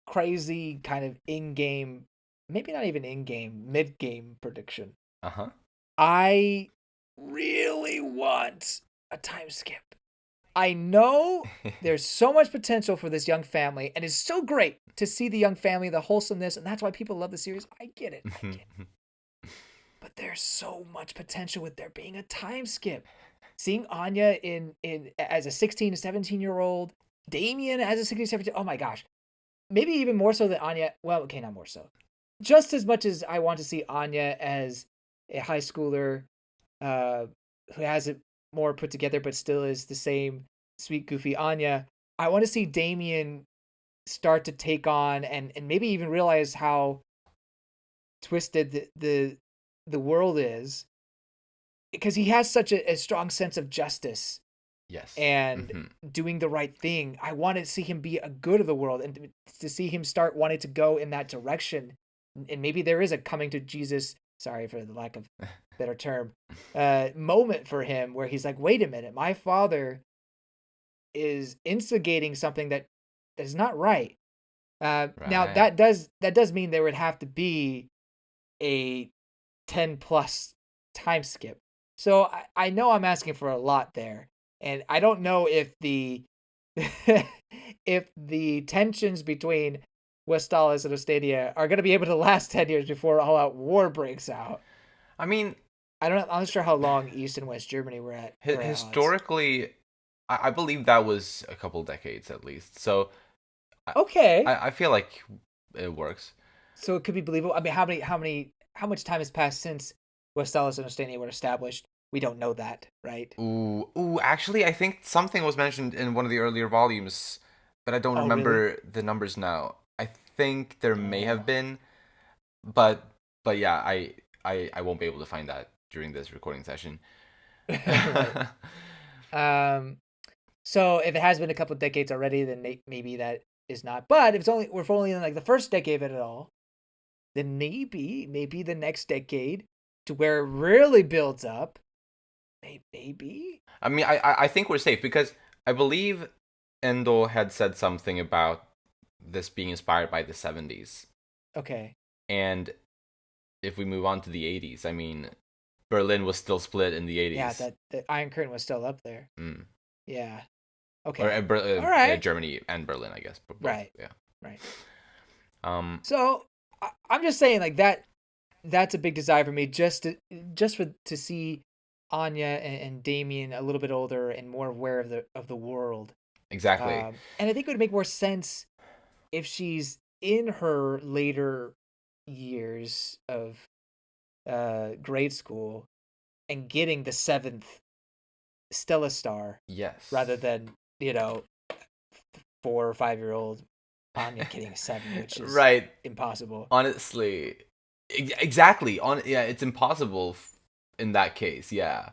crazy kind of in-game, maybe not even in-game, mid-game prediction. Uh-huh. I really want a time skip. I know there's so much potential for this young family, and it's so great to see the young family, the wholesomeness, and that's why people love the series. I get it. But there's so much potential with there being a time skip. Seeing Anya in as a 16 to 17-year-old, Damian as a 16 to 17, oh my gosh. Maybe even more so than Anya. Well, okay, not more so. Just as much as I want to see Anya as a high schooler who has it more put together but still is the same sweet, goofy Anya, I want to see Damian start to take on and maybe even realize how twisted the world is, because he has such a strong sense of justice. Yes. And doing the right thing. I want to see him be a good of the world, and to see him start wanting to go in that direction. And maybe there is a coming to Jesus, sorry for the lack of better term, moment for him where he's like, wait a minute, my father is instigating something that is not right. Now that does mean there would have to be a 10 plus time skip. So I know I'm asking for a lot there. And I don't know if the if the tensions between Westalis and Ostadia are going to be able to last 10 years before all-out war breaks out. I mean, I'm not sure how long East and West Germany were at. Historically, I believe that was a couple decades at least. So, okay, I feel like it works. So it could be believable. I mean, how much time has passed since Westellus and Ostania were established. We don't know that, right? Ooh, actually, I think something was mentioned in one of the earlier volumes, but I don't Oh, really? remember the numbers now. I think there may have Oh. been, but yeah, I won't be able to find that during this recording session. Right. Um. So if it has been a couple of decades already, then maybe that is not. But if we're only in like the first decade of it all, then maybe the next decade to where it really builds up. Maybe. I mean, I think we're safe because I believe Endo had said something about this being inspired by the 70s. Okay. And if we move on to the 80s, I mean, Berlin was still split in the 80s. Yeah, that the Iron Curtain was still up there. Mm. Yeah. Okay. Or All right. Germany and Berlin, I guess. Both, right. Yeah. Right. So I'm just saying, like that. That's a big desire for me, just to see Anya and Damian a little bit older and more aware of the world. Exactly. And I think it would make more sense if she's in her later years of grade school and getting the 7th Stella Star. Yes. Rather than 4 or 5-year-old Anya getting a 7, which is right. Impossible. Honestly, exactly. It's impossible in that case. Yeah.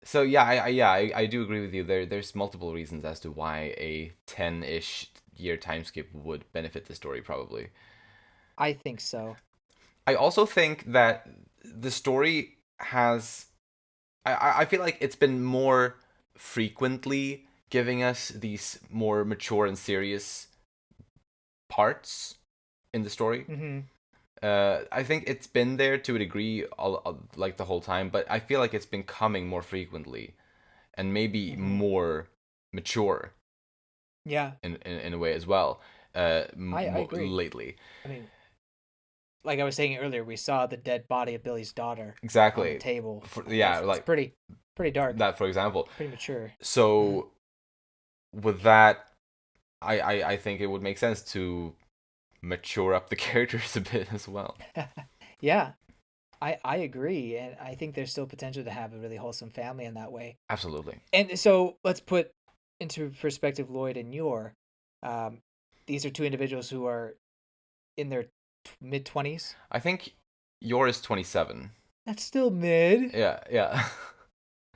So yeah, I do agree with you. There's multiple reasons as to why a 10-ish year time skip would benefit the story. Probably. I think so. I also think that the story has. I feel like it's been more frequently giving us these more mature and serious parts in the story. Mm-hmm. I think it's been there to a degree, like the whole time, but I feel like it's been coming more frequently, and maybe more mature. Yeah. In a way as well. I agree. Lately. I mean, like I was saying earlier, we saw the dead body of Billy's daughter. Exactly. On the table. It's pretty dark. That, for example. Pretty mature. So, with that, I think it would make sense to mature up the characters a bit as well. Yeah, I agree, and I think there's still potential to have a really wholesome family in that way. Absolutely. And so let's put into perspective Loid and Yor. These are two individuals who are in their mid-20s. I think Yor is 27. That's still mid. Yeah.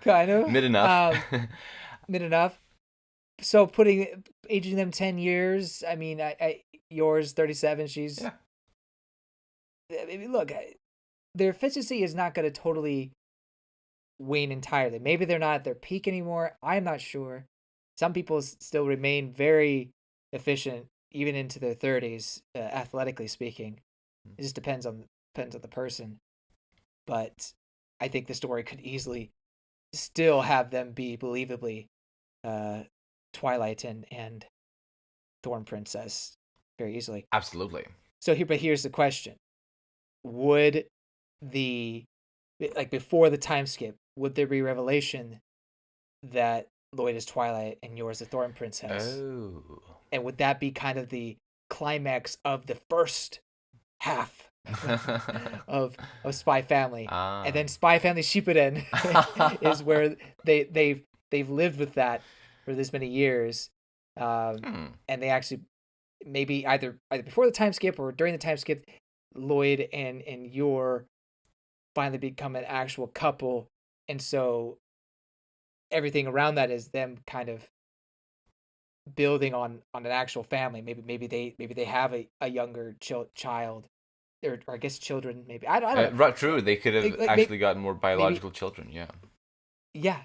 Kind of. Mid enough. Mid enough. So aging them 10 years, I mean, Yor's 37, she's... Yeah. I mean, look, their efficiency is not going to totally wane entirely. Maybe they're not at their peak anymore. I'm not sure. Some people still remain very efficient, even into their 30s, athletically speaking. It just depends on the person. But I think the story could easily still have them be believably Twilight and Thorn Princess very easily. Absolutely. So here's the question: would before the time skip, would there be revelation that Loid is Twilight and Yor is the Thorn Princess? Oh. And would that be kind of the climax of the first half of Spy Family? And then Spy Family Shippuden is where they've lived with that for this many years, and they actually maybe either before the time skip or during the time skip, Loid and Yor finally become an actual couple, and so everything around that is them kind of building on an actual family. Maybe they have a younger child, or I guess children. Maybe I don't know. True, they could have actually gotten more biological children. Yeah. Yeah,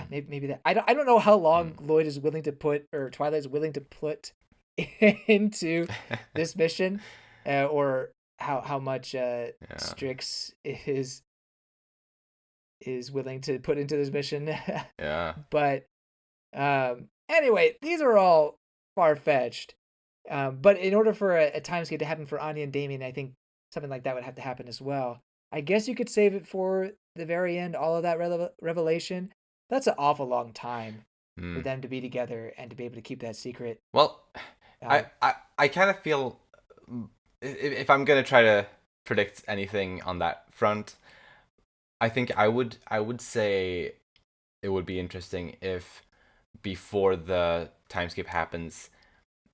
maybe that. I don't know how long Loid is willing to put, or Twilight is willing to put into this mission, or how much Strix is willing to put into this mission. Yeah. But anyway, these are all far-fetched. But in order for a time skip to happen for Anya and Damian, I think something like that would have to happen as well. I guess you could save it for the very end, all of that revelation. That's an awful long time for them to be together and to be able to keep that secret. Well, I kind of feel, if I'm going to try to predict anything on that front, I think I would say it would be interesting if before the time skip happens,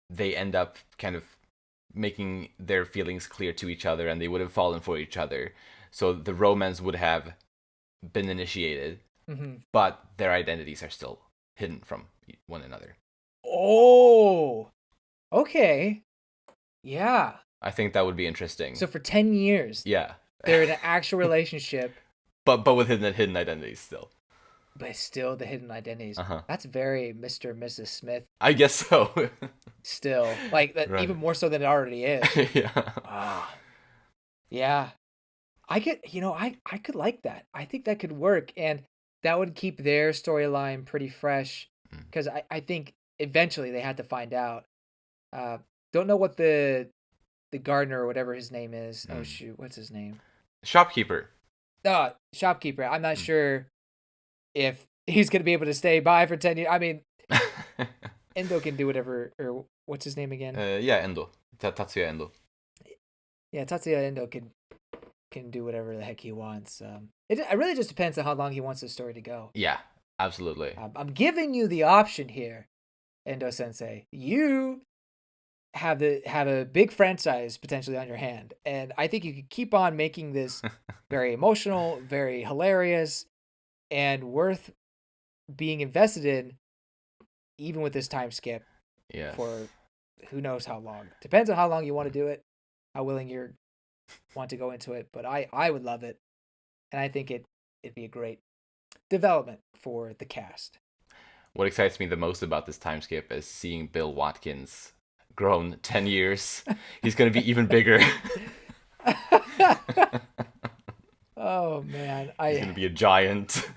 they end up kind of making their feelings clear to each other and they would have fallen for each other. So the romance would have been initiated, but their identities are still hidden from one another. Oh, okay. Yeah. I think that would be interesting. So for 10 years, yeah, they're in an actual relationship. but with hidden identities still. But still the hidden identities. Uh-huh. That's very Mr. and Mrs. Smith. I guess so. Still. Like, that, Right. even more so than it already is. Yeah. Yeah. I could like that. I think that could work. And that would keep their storyline pretty fresh. Because I think eventually they had to find out. Don't know what the gardener or whatever his name is. Oh, shoot. What's his name? Shopkeeper. Shopkeeper. I'm not sure if he's going to be able to stay by for 10 years. I mean, Endo can do whatever, or what's his name again? Yeah, Endo. Tatsuya Endo. Yeah, Tatsuya Endo can do whatever the heck he wants. It really just depends on how long he wants the story to go. Yeah, absolutely. I'm giving you the option here, Endo Sensei. You have a big franchise potentially on your hand, and I think you could keep on making this very emotional, very hilarious, and worth being invested in, even with this time skip. Yes. For who knows how long. Depends on how long you want to do it, how willing you want to go into it. But I would love it, and I think it'd be a great development for the cast. What excites me the most about this time skip is seeing Bill Watkins grown 10 years. He's going to be even bigger. Oh man, he's going to be a giant.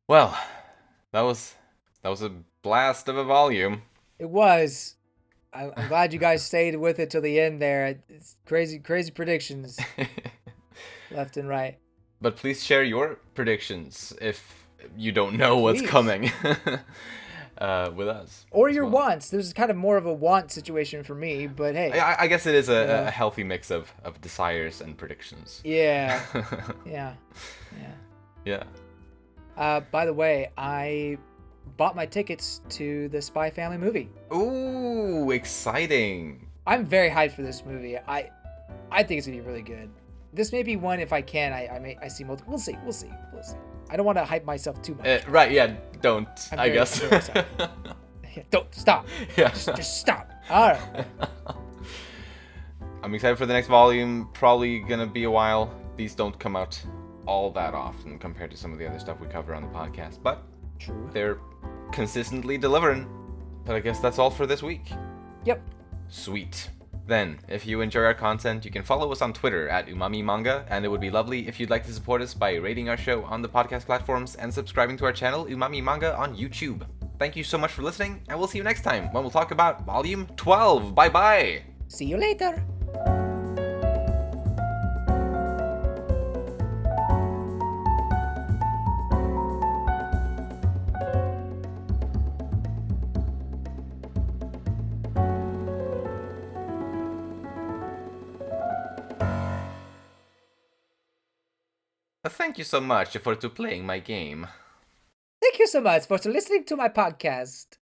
Well, that was a blast of a volume. It was. I'm glad you guys stayed with it till the end there. It's crazy predictions left and right. But please share your predictions if you don't know what's coming with us. Or your wants. This is kind of more of a want situation for me, but hey. I guess it is a healthy mix of desires and predictions. Yeah. Yeah. By the way, I bought my tickets to the Spy Family movie. Ooh, exciting. I'm very hyped for this movie. I think it's gonna be really good. This may be one, if I can, I see multiple. We'll see. I don't want to hype myself too much. Right, yeah, don't, I guess. Don't, stop. Yeah. Just stop. All right. I'm excited for the next volume. Probably gonna be a while. These don't come out all that often compared to some of the other stuff we cover on the podcast, but true, they're consistently delivering. But I guess that's all for this week. Yep. Sweet. Then, if you enjoy our content, you can follow us on Twitter at Umami Manga, and it would be lovely if you'd like to support us by rating our show on the podcast platforms and subscribing to our channel, Umami Manga, on YouTube. Thank you so much for listening, and we'll see you next time when we'll talk about Volume 12. Bye-bye! See you later! Thank you so much for playing my game. Thank you so much for listening to my podcast.